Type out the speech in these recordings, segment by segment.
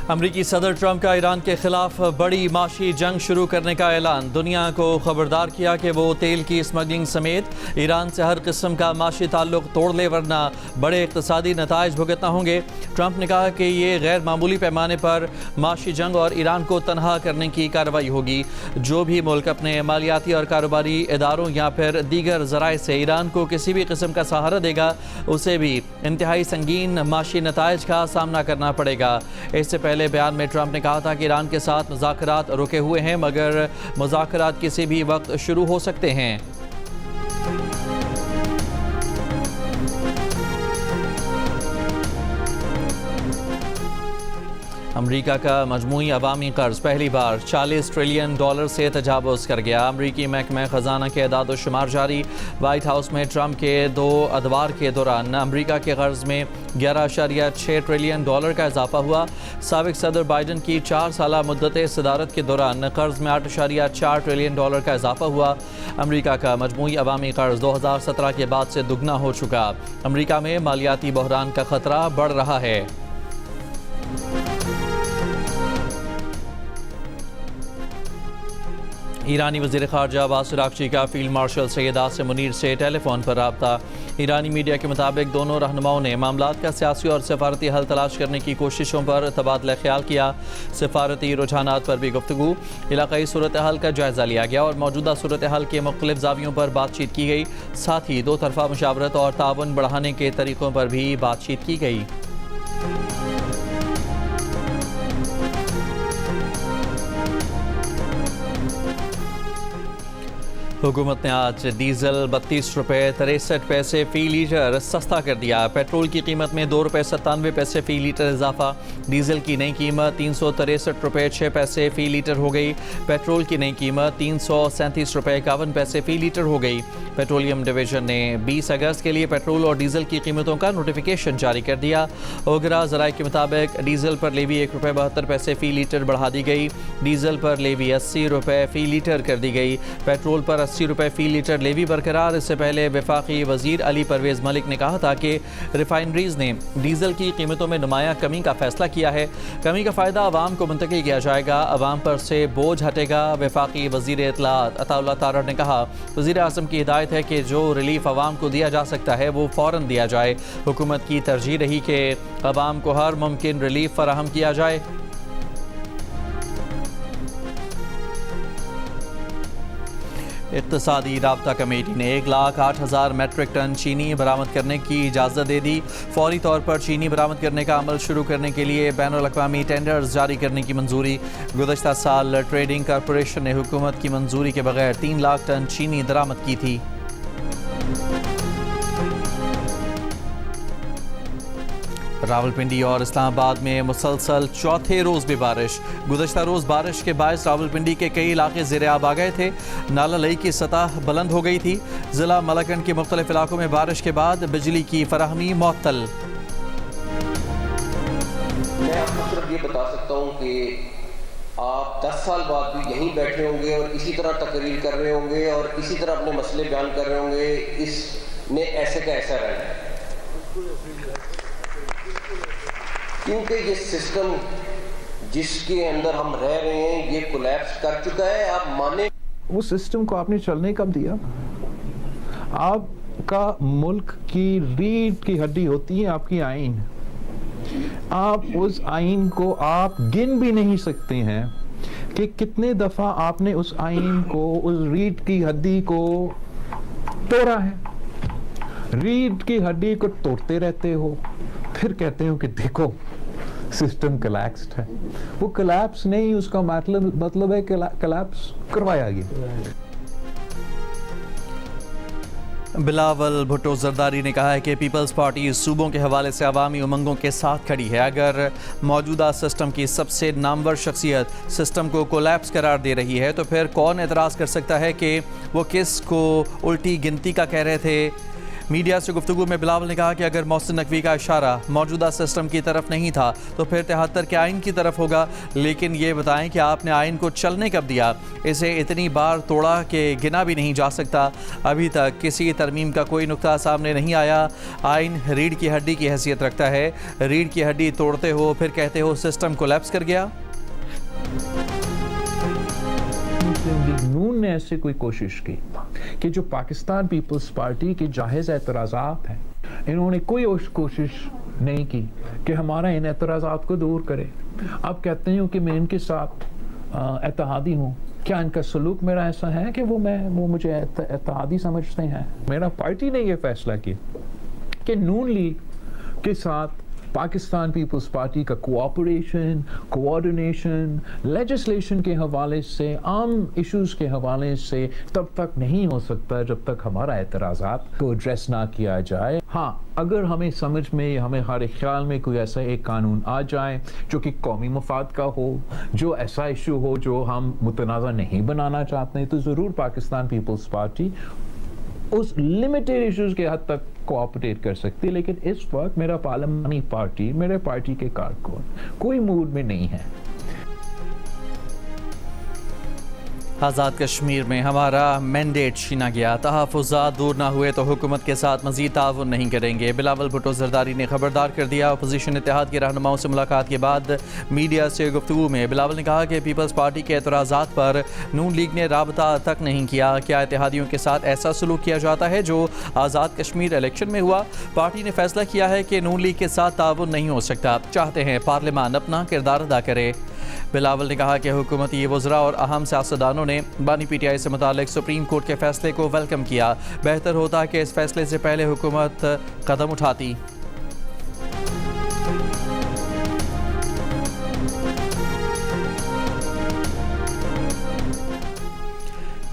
अमरीकी सदर ट्रंप का ईरान के खिलाफ बड़ी माशी जंग शुरू करने का ऐलान। दुनिया को खबरदार किया कि वो तेल की स्मगलिंग समेत ईरान से हर किस्म का माशी ताल्लुक तोड़ ले, वरना बड़े इक़्तिसादी नताइज भुगतना होंगे। ट्रंप ने कहा कि ये गैर मामूली पैमाने पर माशी जंग और ईरान को तनहा करने की कार्रवाई होगी। जो भी मुल्क अपने मालियाती और कारोबारी इदारों या फिर दीगर ज़राए से ईरान को किसी भी किस्म का सहारा देगा, उसे भी इंतहाई संगीन माशी नताइज का सामना करना पड़ेगा। इससे पहले बयान में ट्रंप ने कहा था कि ईरान के साथ मुज़ाकरात रुके हुए हैं, मगर मुज़ाकरात किसी भी वक्त शुरू हो सकते हैं। अमरीका का मजमूई अवामी कर्ज पहली बार $40 ट्रिलियन से तजावुज़ कर गया। अमरीकी महकमा ख़जाना के अदाद शुमार जारी। वाइट हाउस में ट्रंप के 2 अदवार के दौरान अमरीका के कर्ज में $11.6 ट्रिलियन का इजाफा हुआ। साबिक सदर बाइडन की 4 साला मुद्दत सदारत के दौरान कर्ज में $8.4 ट्रिलियन का इजाफा हुआ। अमरीका का मजमूई अवामी कर्ज 2017 के बाद से दुगना हो चुका। अमरीका में मालियाती बहरान का खतरा बढ़ रहा है। ईरानी वज़ीर ख़ारजा अब्बास अराग़ची का फील्ड मार्शल सैयद आसिम मुनीर से टेलीफोन पर रब्ता। ईरानी मीडिया के मुताबिक दोनों रहनुमाओं ने मामलात का सियासी और सफारती हल तलाश करने की कोशिशों पर तबादला ख्याल किया। सफारती रुझानात पर भी गुफ्तगू, इलाक़ाई सूरत हाल का जायज़ा लिया गया और मौजूदा सूरत हाल के मुख्तलिफ ज़ावियों पर बातचीत की गई। साथ ही 2 तरफ़ा मुशावरत और ताउन बढ़ाने के तरीक़ों पर भी बातचीत की गई। हुकूमत ने आज डीजल ₹32.63 फ़ी लीटर सस्ता कर दिया। पेट्रोल की कीमत में ₹2.97 फ़ी लीटर इजाफा। डीजल की नई कीमत ₹363.06 फ़ी लीटर हो गई। पेट्रोल की नई कीमत ₹337.51 फ़ी लीटर हो गई। पेट्रोलियम डिवीजन ने 20 अगस्त के लिए पेट्रोल और डीजल की कीमतों का नोटिफिकेशन जारी कर दिया। ओगरा ज़राए के मुताबिक डीजल पर लेवी ₹1.72 फ़ी लीटर बढ़ा दी गई। डीजल पर लेवी ₹80 फ़ी लीटर कर दी गई। पेट्रोल पर ₹80 फ़ी लीटर लेवी बरकरार। इससे पहले वफाकी वज़ीर अली परवेज़ मलिक ने कहा था कि रिफाइनरीज़ ने डीजल की कीमतों में नुमाया कमी का फैसला किया है। कमी का फ़ायदा आवाम को मुंतकिल किया जाएगा, आवाम पर से बोझ हटेगा। वफाकी वज़ीर इत्तलात अताउल्लाह तारड़ ने कहा, वज़ीर आज़म की हिदायत है कि जो रिलीफ आवाम को दिया जा सकता है वो फ़ौरन दिया जाए। हुकूमत की तरजीह रही कि आवाम को हर मुमकिन रिलीफ फराहम किया जाए। इक़्तिसादी राब्ता कमेटी ने 1,08,000 मेट्रिक टन चीनी बरामद करने की इजाज़त दे दी। फौरी तौर पर चीनी बरामद करने का अमल शुरू करने के लिए बैनुल-अक़वामी टेंडर्स जारी करने की मंजूरी। गुज़श्ता साल ट्रेडिंग कॉरपोरेशन ने हुकूमत की मंजूरी के बगैर 3 लाख टन चीनी दरामद की थी। रावलपिंडी और इस्लामाबाद में मुसलसल चौथे रोज़ भी बारिश। गुज़श्ता रोज़ बारिश के बायस रावलपिंडी के कई इलाके ज़ेर-ए-आब आ गए थे। नाला लई की सतह बुलंद हो गई थी। ज़िला मलकन के मुख्तलिफ इलाकों में बारिश के बाद बिजली की फराहमी मुअत्तल। मैं आपको सिर्फ ये बता सकता हूँ कि आप 10 साल बाद भी यहीं बैठे होंगे और इसी तरह तकरीर कर रहे होंगे और इसी तरह अपने मसले बयान कर रहे होंगे। इसने ऐसे का ऐसा रहना है, क्योंकि ये सिस्टम जिसके अंदर हम रह रहे हैं ये कोलैप्स कर चुका है। आप माने वो सिस्टम को आपने चलने कब दिया? आपका मुल्क की रीढ़ की हड्डी होती है आपकी आइन। आप उस आइन को आप गिन भी नहीं सकते हैं कि कितने दफा आपने उस आइन को, उस रीढ़ की हड्डी को तोड़ा है। रीढ़ की हड्डी को तोड़ते रहते हो, फिर कहते हो कि देखो सिस्टम कोलैप्स्ड है। वो कोलैप्स नहीं, उसका मतलब है कोलैप्स करवाया गया। बिलावल भुट्टो जरदारी ने कहा है कि पीपल्स पार्टी सूबों के हवाले से अवामी उमंगों के साथ खड़ी है। अगर मौजूदा सिस्टम की सबसे नामवर शख्सियत सिस्टम को कोलैप्स करार दे रही है तो फिर कौन एतराज़ कर सकता है कि वो किस को उल्टी गिनती का कह रहे थे। मीडिया से गुफ्तगू में बिलावल ने कहा कि अगर मोहसिन नकवी का इशारा मौजूदा सिस्टम की तरफ नहीं था तो फिर 73 के आइन की तरफ होगा, लेकिन ये बताएं कि आपने आइन को चलने कब दिया? इसे इतनी बार तोड़ा कि गिना भी नहीं जा सकता। अभी तक किसी तरमीम का कोई नुक्ता सामने नहीं आया। आइन रीढ़ की हड्डी की हैसियत रखता है, रीढ़ की हड्डी तोड़ते हो फिर कहते हो सिस्टम कोलैप्स कर गया। नून ने ऐसे कोई कोशिश की कि जो पाकिस्तान पीपल्स पार्टी के जायज़ एतराज़ात हैं, इन्होंने कोई कोशिश नहीं की कि हमारा इन एतराज़ात को दूर करे। अब कहते हैं कि मैं इनके साथ एतहादी हूँ, क्या इनका सलूक मेरा ऐसा है कि वो मुझे एतहादी समझते हैं? मेरा पार्टी ने ये फैसला किया कि नून लीग के साथ पाकिस्तान पीपल्स पार्टी का कोऑपरेशन, कोऑर्डिनेशन, लेजिस्लेशन के हवाले से, आम इश्यूज़ के हवाले से तब तक नहीं हो सकता जब तक हमारा एतराज़ात को एड्रेस ना किया जाए। हाँ, अगर हमें समझ में, हमें हमारे ख्याल में कोई ऐसा एक कानून आ जाए जो कि कौमी मफाद का हो, जो ऐसा इशू हो जो हम मुतनाज़ा नहीं बनाना चाहते हैं, तो ज़रूर पाकिस्तान पीपल्स पार्टी उस लिमिटेड इश्यूज़ के हद तक कोऑपरेट कर सकती है। लेकिन इस वक्त मेरा पार्लियामानी पार्टी, मेरे पार्टी के कारकुन कोई मूड में नहीं है। आज़ाद कश्मीर में हमारा मैंडेट छीना गया, तहफ़्फ़ुज़ात दूर ना हुए तो हुकूमत के साथ मज़ीद ताउन नहीं करेंगे। बिलावल भुट्टो ज़रदारी ने खबरदार कर दिया। अपोजिशन इत्तेहाद के रहनुमाओं से मुलाकात के बाद मीडिया से गुफ्तगू में बिलावल ने कहा कि पीपल्स पार्टी के एतराज़ात पर नून लीग ने राबता तक नहीं किया। क्या इत्तेहादियों के साथ ऐसा सलूक किया जाता है जो आज़ाद कश्मीर इलेक्शन में हुआ? पार्टी ने फैसला किया है कि नून लीग के साथ ताउन नहीं हो सकता। चाहते हैं पार्लियामान अपना किरदार अदा करे। बिलावल ने कहा कि हुकूमती वज़रा और अहम सियासतदानों ने बानी पीटीआई से मुतालिक सुप्रीम कोर्ट के फैसले को वेलकम किया। बेहतर होता कि इस फैसले से पहले हुकूमत कदम उठाती।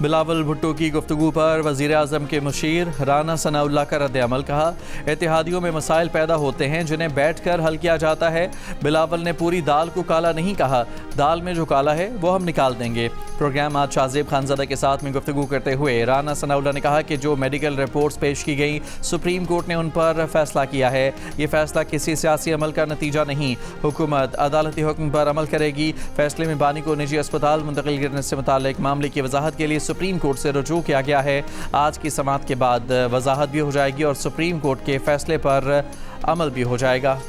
बिलावल भुट्टो की गुफ्तगू पर वज़ीर आज़म के मुशीर राना सनाउल्लाह का रद्द अमल। कहा, इत्तेहादियों में मसाइल पैदा होते हैं जिन्हें बैठ कर हल किया जाता है। बिलावल ने पूरी दाल को काला नहीं कहा, दाल में जो काला है वो हम निकाल देंगे। प्रोग्राम आज शाहजेब खानज़ादा के साथ में गुफ्तगू करते हुए राना सनाउल्लाह ने कहा कि जो मेडिकल रिपोर्ट्स पेश की गई, सुप्रीम कोर्ट ने उन पर फैसला किया है। ये फैसला किसी सियासी अमल का नतीजा नहीं। हुकूमत अदालती हुक्म पर अमल करेगी। फैसले में बानी को निजी अस्पताल मुंतकिल करने से मुतालिक मामले की वजाहत के लिए सुप्रीम कोर्ट से रुजू किया गया है। आज की समाअत के बाद वजाहत भी हो जाएगी और सुप्रीम कोर्ट के फैसले पर अमल भी हो जाएगा।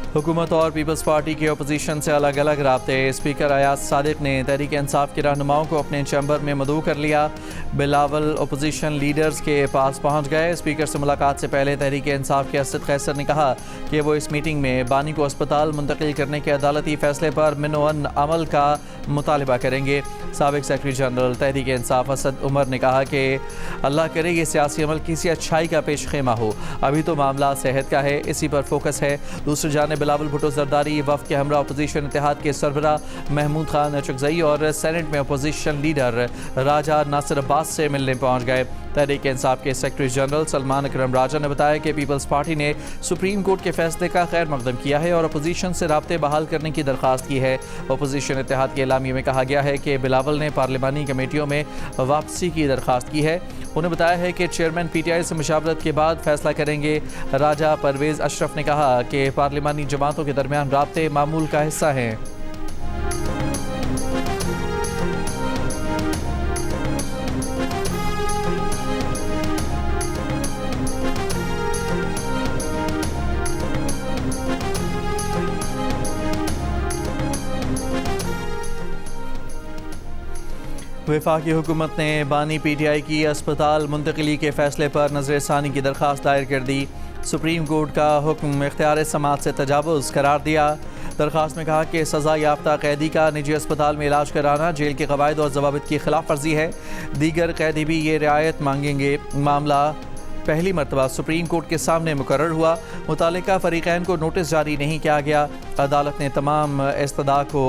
हुकूमत और पीपल्स पार्टी के अपोजिशन से अलग अलग राब्ते। स्पीकर अयाज सादिक ने तहरीक इंसाफ के रहनुमाओं को अपने चैम्बर में मदऊ कर लिया। बिलावल अपोजिशन लीडर्स के पास पहुंच गए। स्पीकर से मुलाकात से पहले तहरीक इंसाफ के असद कैसर ने कहा कि वो इस मीटिंग में बानी को अस्पताल मुंतकिल करने के अदालती फैसले पर मिनोअन अमल का मुतालबा करेंगे। साबिक सेक्रेटरी जनरल तहरीक इंसाफ असद उमर ने कहा कि अल्लाह करे ये सियासी अमल किसी अच्छाई का पेश खेमा हो। अभी तो मामला सेहत का है, इसी पर फोकस है। दूसरी जानिब बिलावल भुट्टो ज़रदारी वफ़द के हमरा अपोजिशन इत्तेहाद के सरबरा महमूद खान अचकज़ई और सेनेट में अपोजिशन लीडर राजा नासिर अब्बास से मिलने पहुँच गए। तहरीक इंसाफ के सेक्रेटरी जनरल सलमान अकरम राजा ने बताया कि पीपल्स पार्टी ने सुप्रीम कोर्ट के फैसले का खैर मकदम किया है और अपोजिशन से राब्ते बहाल करने की दरख्वास्त की है। अपोजिशन इत्तेहाद के एलामिये में कहा गया है कि बिलावल ने पार्लिमानी कमेटियों में वापसी की दरख्वास्त की है। उन्हें बताया है कि चेयरमैन पीटीआई से मुशावरत के बाद फैसला करेंगे। राजा परवेज़ अशरफ ने कहा कि पार्लिमानी जमातों के दरमियान राब्ते मामूल का हिस्सा हैं। वफाकी हुकूमत ने बानी पीटीआई की अस्पताल मुंतकिली के फैसले पर नज़रसानी की दरख्वास्त दायर कर दी। सुप्रीम कोर्ट का हुक्म इख्तियार समाअत से तजावुज़ करार दिया। दरख्वास्त में कहा कि सज़ा याफ्ता कैदी का निजी अस्पताल में इलाज कराना जेल के क़वाइद और ज़वाबित की खिलाफ वर्जी है। दीगर कैदी भी ये रियायत मांगेंगे। मामला पहली मरतबा सुप्रीम कोर्ट के सामने मुकर्रर हुआ। मुतालिका फ़रीक़ैन को नोटिस जारी नहीं किया गया। अदालत ने तमाम इस्तदा को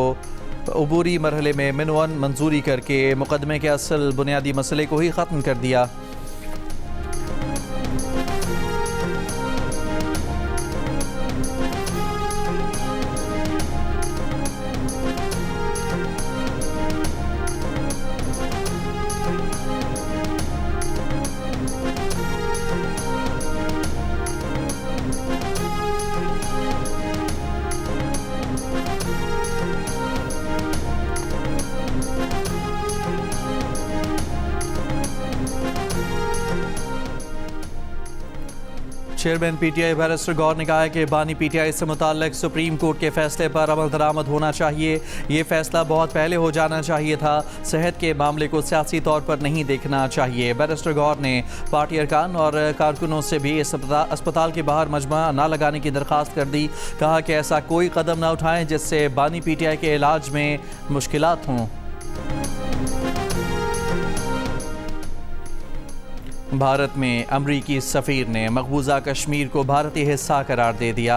अबूरी मरहले में मिनवन मंजूरी करके मुकदमे के असल बुनियादी मसले को ही ख़त्म कर दिया। चेयरमैन पीटीआई बैरिस्टर गौर ने कहा है कि बानी पीटीआई से मुताल्लिक सुप्रीम कोर्ट के फैसले पर अमल दरामद होना चाहिए। ये फैसला बहुत पहले हो जाना चाहिए था। सेहत के मामले को सियासी तौर पर नहीं देखना चाहिए। बैरिस्टर गौर ने पार्टी अरकान और कारकुनों से भी इस अस्पताल के बाहर मजमा न लगाने की दरख्वास्त कर दी। कहा कि ऐसा कोई कदम न उठाएं जिससे बानी पीटीआई के इलाज में मुश्किलात हों। भारत में अमरीकी सफ़ीर ने मकबूजा कश्मीर को भारतीय हिस्सा करार दे दिया।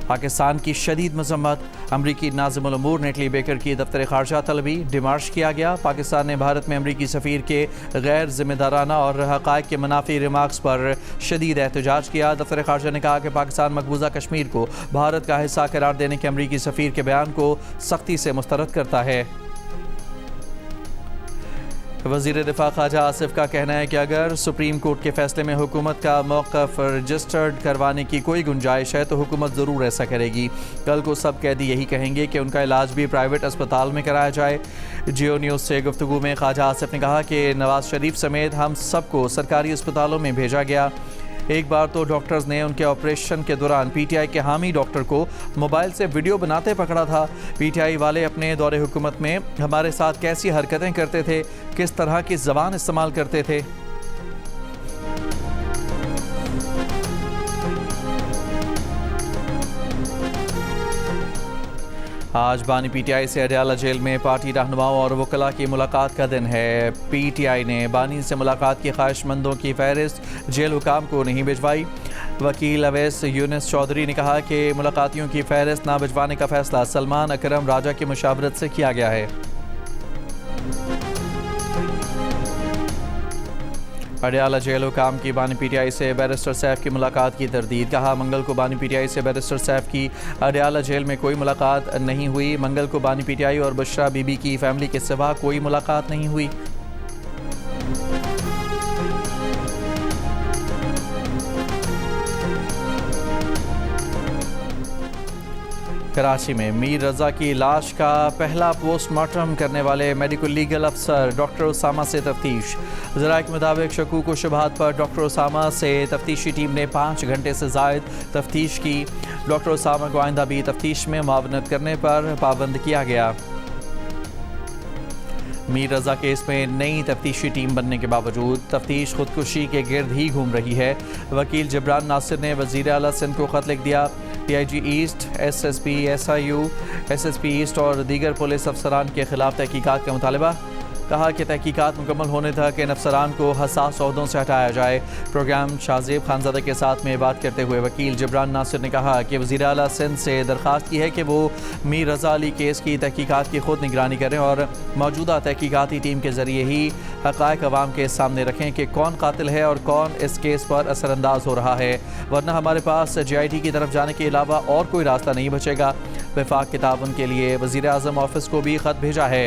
पाकिस्तान की शदीद मजम्मत। अमरीकी नाज़िमुल उमूर नेटली बेकर की दफ्तर ख़ारजा तलबी डिमार्श किया गया। पाकिस्तान ने भारत में अमरीकी सफ़ीर के गैर ज़िम्मेदाराना और हक़ाइक़ के मुनाफी रिमार्क्स पर शदीद एहतजाज किया। दफ्तर ख़ारजा ने कहा कि पाकिस्तान मकबूजा कश्मीर को भारत का हिस्सा करार देने के अमरीकी सफ़ीर के बयान को सख्ती से मुस्तरद करता है। वज़ीर दिफा ख्वाजा आसिफ का कहना है कि अगर सुप्रीम कोर्ट के फैसले में हुकूमत का मौक़िफ़ रजिस्टर्ड करवाने की कोई गुंजाइश है तो हुकूमत ज़रूर ऐसा करेगी। कल को सब कैदी यही कहेंगे कि उनका इलाज भी प्राइवेट अस्पताल में कराया जाए। जियो न्यूज़ से गुफ्तगू में ख्वाजा आसिफ ने कहा कि नवाज शरीफ समेत हम सबको सरकारी अस्पतालों में भेजा गया। एक बार तो डॉक्टर्स ने उनके ऑपरेशन के दौरान पीटीआई के हामी डॉक्टर को मोबाइल से वीडियो बनाते पकड़ा था। पीटीआई वाले अपने दौरे हुकूमत में हमारे साथ कैसी हरकतें करते थे, किस तरह की ज़बान इस्तेमाल करते थे। आज बानी पीटीआई से अडयाला जेल में पार्टी रहनुमाओं और वकला की मुलाकात का दिन है। पीटीआई ने बानी से मुलाकात की ख्वाहिशमंदों की फहरिस्त जेल हुकाम को नहीं भिजवाई। वकील अवैस यूनुस चौधरी ने कहा कि मुलाकातियों की फहरिस्त ना भिजवाने का फैसला सलमान अकरम राजा की मुशावरत से किया गया है। अडयाला जेल हुकाम की बानी पीटीआई से बैरिस्टर सैफ की मुलाकात की तरदीद। कहा मंगल को बानी पीटीआई से बैरिस्टर सैफ की अडयाला जेल में कोई मुलाकात नहीं हुई। मंगल को बानी पीटीआई और बुशरा बीबी की फैमिली के सिवा कोई मुलाकात नहीं हुई। कराची में मीर रज़ा की लाश का पहला पोस्टमार्टम करने वाले मेडिकल लीगल अफसर डॉक्टर उसामा से तफ्तीश। ज़राए के मुताबिक शकूक व शुबहात पर डॉक्टर उसामा से तफ्तीशी टीम ने 5 घंटे से ज़ायद तफ्तीश की। डॉक्टर उसामा को आइंदा भी तफ्तीश में मुआवनत करने पर पाबंद किया गया। मीर रज़ा केस में नई तफ्तीशी टीम बनने के बावजूद तफ्तीश खुदकुशी के गिर्द ही घूम रही है। वकील जबरान नासिर ने वज़ीर आला सिंध को ख़त लिख दिया। DIG east, SSP, SIU, SSP east और दीगर पुलिस अफसरान के खिलाफ तहकीकात का मुतालबा। कहा कि तहकीकात मुकम्मल होने तक इन अफसरान को हसास ओहदों से हटाया जाए। प्रोग्राम शाहजेब खानज़ादा के साथ में बात करते हुए वकील जबरान नासिर ने कहा कि वज़ीर आला सिंध से दरख्वास्त की है कि वो मीर रज़ा अली केस की तहकीकात की खुद निगरानी करें और मौजूदा तहकीकाती टीम के ज़रिए ही हक़ाइक़ अवाम के सामने रखें कि कौन कातिल है और कौन इस केस पर असरअंदाज हो रहा है, वरना हमारे पास JIT की तरफ जाने के अलावा और कोई रास्ता नहीं बचेगा। वफाक के ताउन के लिए वज़ीर आज़म ऑफिस को भी ख़त भेजा है।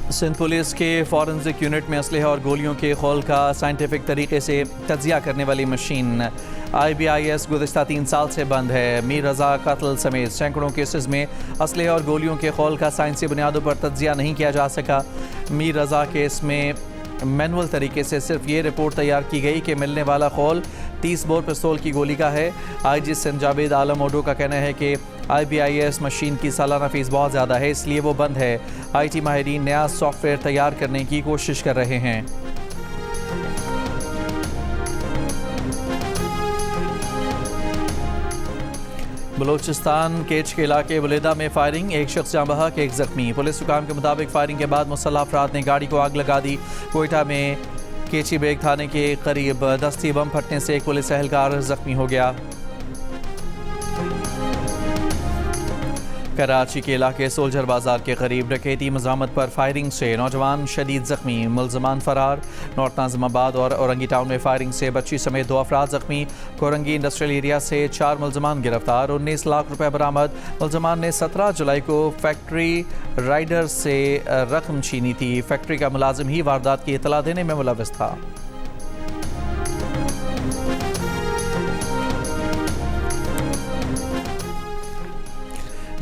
सिंध पुलिस के फॉरेंसिक यूनिट में असलहे और गोलियों के खोल का साइंटिफिक तरीके से तज्जिया करने वाली मशीन IBIS गुज़िश्ता 3 साल से बंद है। मीर रज़ा कत्ल समेत सैकड़ों केसेस में असलहे और गोलियों के खोल का साइंसी बुनियादों पर तज्जिया नहीं किया जा सका। मीर रज़ा केस में मैनुअल तरीके से सिर्फ ये रिपोर्ट तैयार की गई कि मिलने वाला खोल 30 बोर पिस्तौल की गोली का है। IG सिंध जावेद आलम ओडो का कहना है कि IBIS मशीन की सालाना फीस बहुत ज़्यादा है, इसलिए वो बंद है। IT माहिरीन नया सॉफ्टवेयर तैयार करने की कोशिश कर रहे हैं। बलूचिस्तान केच के इलाके वलीदा में फायरिंग, एक शख्स जाँ बहक, एक जख्मी। पुलिस हुकाम के मुताबिक फायरिंग के बाद मुसल्लह अफराद ने गाड़ी को आग लगा दी। कोयटा में केची बेग थाने के करीब दस्ती बम फटने से एक पुलिस एहलकार जख्मी हो गया। कराची के इलाके सोल्जर बाजार के करीब डकैती मज़ामत पर फायरिंग से नौजवान शदीद जख्मी, मुलजमान फरार। नॉर्थ नाज़िमाबाद और औरंगी टाउन में फायरिंग से बच्ची समेत 2 अफराद जख्मी। कोरंगी इंडस्ट्रियल एरिया से 4 मुलजमान गिरफ्तार, 19 लाख रुपए बरामद। मुलजमान ने 17 जुलाई को फैक्ट्री राइडर से रकम छीनी थी। फैक्ट्री का मुलाजिम ही वारदात की इतला देने में मुलव्वस था।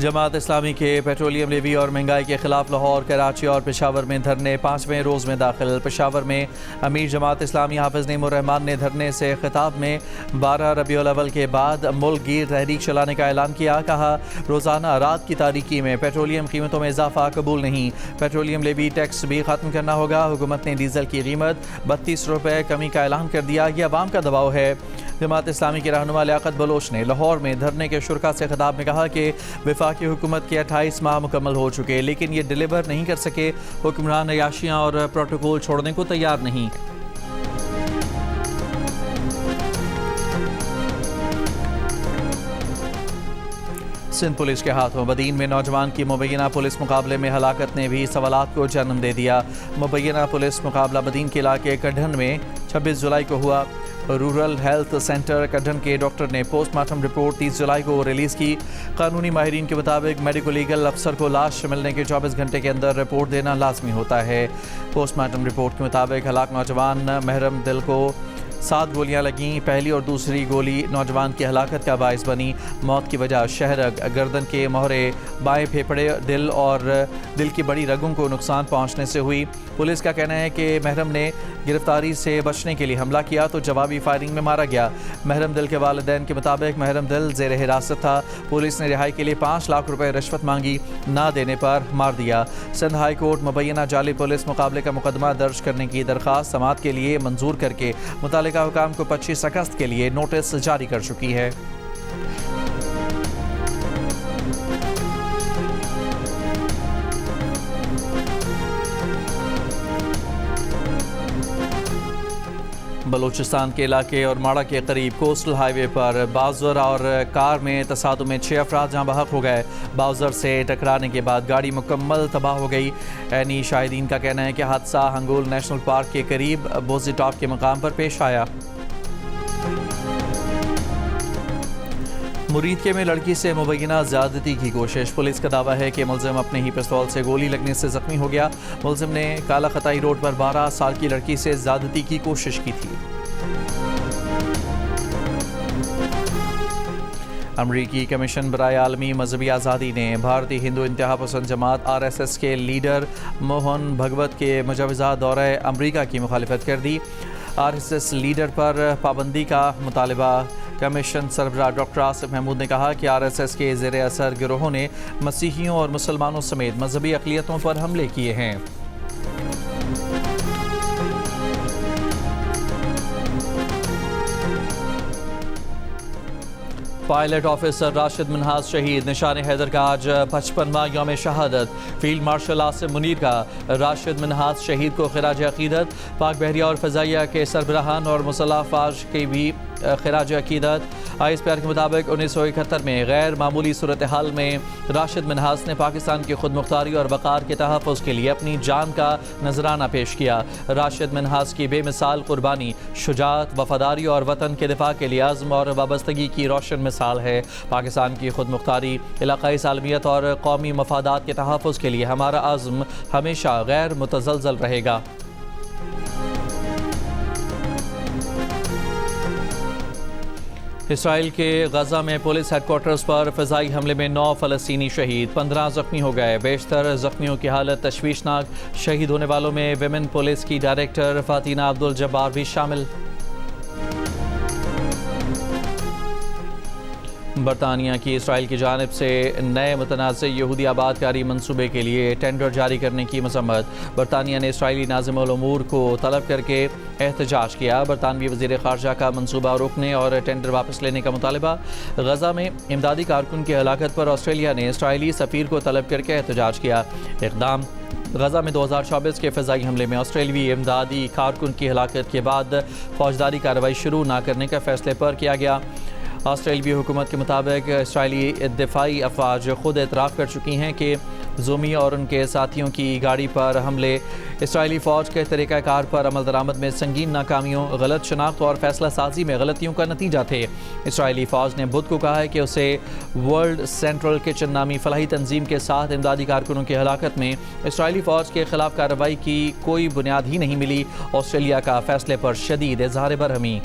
जमात इस्लामी के पेट्रोलियम लेवी और महंगाई के खिलाफ लाहौर, कराची और पेशावर में धरने 5वें रोज़ में दाखिल। पेशावर में अमीर जमात इस्लामी हाफिज नईमुर्रहमान ने धरने से खिताब में 12 रबीउल अव्वल के बाद मुल्क गिर तहरीक चलाने का ऐलान किया। कहा, रोज़ाना रात की तारीकी में पेट्रोलियम कीमतों में इजाफा कबूल नहीं, पेट्रोलियम लेवी टैक्स भी ख़त्म करना होगा। हुकूमत ने डीजल की कीमत 32 रुपये कमी का ऐलान कर दिया। यह अवाम का दबाव है। जमात इस्लामी के रहनुमा लियाकत बलोच ने लाहौर में धरने के शुरा से खिताब में कहा कि वफाकी हुकूमत के 28 माह मुकम्मल हो चुके, लेकिन ये डिलीवर नहीं कर सके। हुक्मरान अयाशियाँ और प्रोटोकॉल छोड़ने को तैयार नहीं। सिंध पुलिस के हाथों बदीन में नौजवान की मुबैना पुलिस मुकाबले में हलाकत ने भी सवालात को जन्म दे दिया। मुबैना पुलिस मुकाबला बदीन के इलाके कढ़न में 26 जुलाई को हुआ। रूरल हेल्थ सेंटर कढ़न के डॉक्टर ने पोस्टमार्टम रिपोर्ट 30 जुलाई को रिलीज़ की। कानूनी माहिरीन के मुताबिक मेडिको लीगल अफसर को लाश मिलने के 24 घंटे के अंदर रिपोर्ट देना लाजमी होता है। पोस्टमार्टम रिपोर्ट के मुताबिक हलाक नौजवान महरम दिल को 7 गोलियां लगीं। पहली और दूसरी गोली नौजवान की हलाकत का बायस बनी। मौत की वजह शहरग, गर्दन के मोहरे, बाएं फेफड़े, दिल और दिल की बड़ी रगों को नुकसान पहुंचने से हुई। पुलिस का कहना है कि महरम ने गिरफ्तारी से बचने के लिए हमला किया तो जवाबी फायरिंग में मारा गया। महरम दिल के वालिदैन के मुताबिक महरम दिल ज़ेर हिरासत था। पुलिस ने रिहाई के लिए 5 लाख रुपए रिश्वत मांगी, ना देने पर मार दिया। सिंध हाई कोर्ट मुबैना जाली पुलिस मुकाबले का मुकदमा दर्ज करने की दरख्वास्त समाअत के लिए मंजूर करके मुतालिका हुकाम को 25 अगस्त के लिए नोटिस जारी कर चुकी है। बलूचिस्तान के इलाके और माड़ा के करीब कोस्टल हाईवे पर बाउजर और कार में तसादुम में 6 अफराद जहाँ बहक हो गए। बाउजर से टकराने के बाद गाड़ी मुकम्मल तबाह हो गई। ऐनी शाहिदीन का कहना है कि हादसा हंगोल नेशनल पार्क के करीब बोजी टॉप के मकाम पर पेश आया। मुरीदके में लड़की से मुबैना ज़्यादती की कोशिश। पुलिस का दावा है कि मुलजिम अपने ही पिस्तौल से गोली लगने से जख्मी हो गया। मुलजिम ने काला खताई रोड पर 12 साल की लड़की से ज़्यादती की कोशिश की थी। अमरीकी कमीशन बराए आलमी मजहबी आज़ादी ने भारतीय हिंदू इंतहा पसंद जमात RSS के लीडर मोहन भगवत के मुजवज़ा दौरे अमरीका की मुखालिफत कर दी। RSS लीडर पर पाबंदी का मुतालबा। कमीशन सरबराह डॉक्टर आसिफ महमूद ने कहा कि RSS के ज़ेर असर गिरोहों ने मसीहियों और मुसलमानों समेत मजहबी अक़लियतों पर हमले किए हैं। पायलट ऑफिसर राशिद मिन्हाज शहीद। निशान हैदर का आज 55वां यौम शहादत। फील्ड मार्शल आसिम मुनीर का राशिद मिन्हाज शहीद को खिराज अकीदत। पाक बहरिया और फ़ज़ाइया के सरबराहान और मुसल्लह अफ़वाज की भी खिराज अकीदत। ISPR के मुताबिक 1971 में गैर मामूली सूरत हाल में राशिद मिन्हाज ने पाकिस्तान की खुद मुख्तारी और वक़ार के तहफ़्फ़ुज़ के लिए अपनी जान का नजराना पेश किया। राशिद मिन्हाज की बेमिसाल कुर्बानी, शुजाअत, वफ़ादारी और वतन के दिफा के लिए अज़्म और वाबस्तगी की रोशन मिसाल है। पाकिस्तान की खुद मुख्तारी, इलाक़ाई सालमियत और कौमी मफादात के तहफ़्फ़ुज़ के लिए हमारा अज़्म हमेशा गैर मुतज़लज़ल रहेगा। इसराइल के गजा में पुलिस हेडक्वार्टर्स पर फ़िज़ाई हमले में 9 फ़लस्तीनी शहीद, 15 ज़ख्मी हो गए। बेशतर ज़ख्मियों की हालत तशवीशनाक। शहीद होने वालों में विमेन पुलिस की डायरेक्टर फ़ातिना अब्दुल जब्बार भी शामिल। बरतानिया की इसराइल की जानिब से नए मुतनाज़ यहूदी आबादकारी मनसूबे के लिए टेंडर जारी करने की मज़म्मत। बरतानिया ने इसराइली नाज़िमुल उमूर को तलब करके एहतजाज किया। बरतानवी वज़ीर ख़ारजा का मनसूबा रोकने और टेंडर वापस लेने का मुतालबा। गजा में इमदादी कारकुन की हलाकत पर ऑस्ट्रेलिया ने इसराइली सफ़ीर को तलब करके एहतजाज किया। इक़दाम गजा में 2024 के फ़िज़ाई हमले में ऑस्ट्रेलवी इमदादी कारकुन की हलाकत के बाद फौजदारी कार्रवाई शुरू न करने के फ़ैसले पर किया गया। ऑस्ट्रेलियाई हुकूमत के मुताबिक इसराइली दिफाई अफवाज खुद एतराफ़ कर चुकी हैं कि ज़ूमी और उनके साथियों की गाड़ी पर हमले इसराइली फ़ौज के तरीक़ाकार पर अमल दरामद में संगीन नाकामियों, गलत शनाख्त और फ़ैसला साजी में गलतियों का नतीजा थे। इसराइली फ़ौज ने बुध को कहा है कि उसे वर्ल्ड सेंट्रल किचन नामी फलाही तंजीम के साथ इमदादी कारकुनों की हलाकत में इसराइली फ़ौज के ख़िलाफ़ कार्रवाई की कोई बुनियाद ही नहीं मिली। ऑस्ट्रेलिया का फ़ैसले पर शदीद इज़हार बरहमी।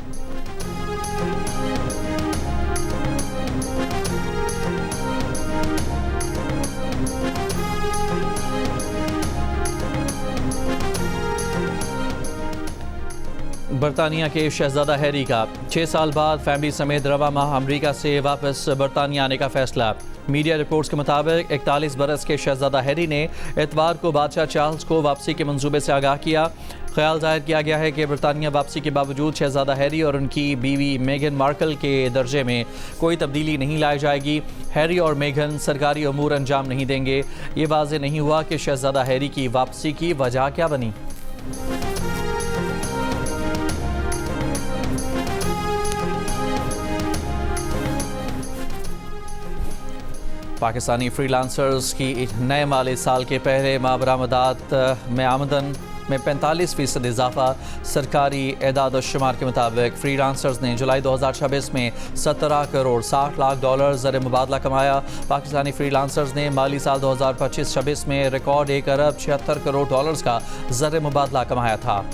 बरतानिया के शहजादा हैरी का 6 साल बाद फैमिली समेत रवा माह अमरीका से वापस बरतानिया आने का फैसला। मीडिया रिपोर्ट्स के मुताबिक 41 बरस के शहजादा हैरी ने इतवार को बादशाह चार्ल्स को वापसी के मंसूबे से आगाह किया। ख्याल जाहिर किया गया है कि बरतानिया वापसी के बावजूद शहजादा हैरी और उनकी बीवी मेगन मार्कल के दर्जे में कोई तब्दीली नहीं लाई जाएगी। हैरी और मेगन सरकारी अमूर अंजाम नहीं देंगे। ये वाज़ेह नहीं हुआ कि शहजादा हैरी की वापसी की वजह क्या बनी। पाकिस्तानी फ्रीलांसर्स की नए माली साल के पहले माह बरामदात में आमदन में 45% इजाफा। सरकारी एदाद और शुमार के मुताबिक फ्रीलांसर्स ने जुलाई 2026 में 17 करोड़ 60 लाख डॉलर ज़र मुबादला कमाया। पाकिस्तानी फ्रीलांसर्स ने माली साल 2025-26 में रिकॉर्ड 1 अरब 76 करोड़ डॉलर्स का ज़र मुबादला कमाया था।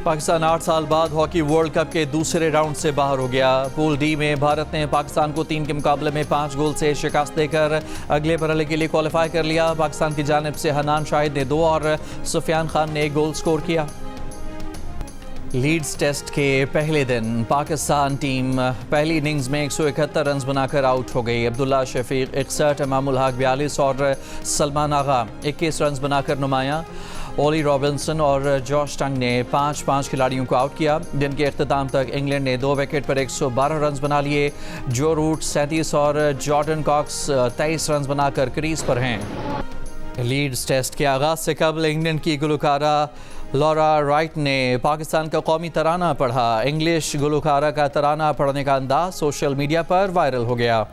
पाकिस्तान 8 साल बाद हॉकी वर्ल्ड कप के दूसरे राउंड से बाहर हो गया। पूल डी में भारत ने पाकिस्तान को 3 के मुकाबले में 5 गोल से शिकस्त देकर अगले मरहले के लिए क्वालिफाई कर लिया। पाकिस्तान की जानिब से हनान शाहिद ने 2 और सुफियान खान ने 1 गोल स्कोर किया। लीड्स टेस्ट के पहले दिन पाकिस्तान टीम पहली इनिंग्स में 171 रन बनाकर आउट हो गई। अब्दुल्ला शफीक 61, इमामुल हक 42 और सलमान आगा 21 रन बनाकर नुमाया। ओली रॉबिन्सन और जॉश टंग ने 5 खिलाड़ियों को आउट किया। दिन के अख्ताम तक इंग्लैंड ने 2 विकेट पर 112 रन बना लिए। जो रूट 37 और जॉर्डन कॉक्स 23 रन बनाकर क्रीज पर हैं। लीड्स टेस्ट के आगाज से कबल इंग्लैंड की गुलकारा लॉरा राइट ने पाकिस्तान का कौमी तराना पढ़ा। इंग्लिश गुलकारा का तराना पढ़ने का अंदाज सोशल मीडिया पर वायरल हो गया।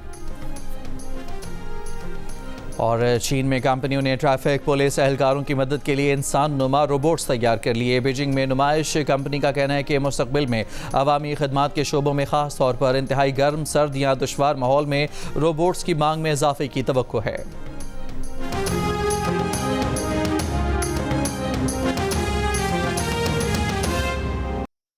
और चीन में कंपनियों ने ट्रैफिक पुलिस एहलकारों की मदद के लिए इंसान नुमा रोबोट्स तैयार कर लिए। बीजिंग में नुमाइश कंपनी का कहना है कि मुस्तकबिल में अवामी खदमात के शोबों में ख़ास तौर पर इंतहाई गर्म, सर्द या दुश्वार माहौल में रोबोट्स की मांग में इजाफे की तवक्को है।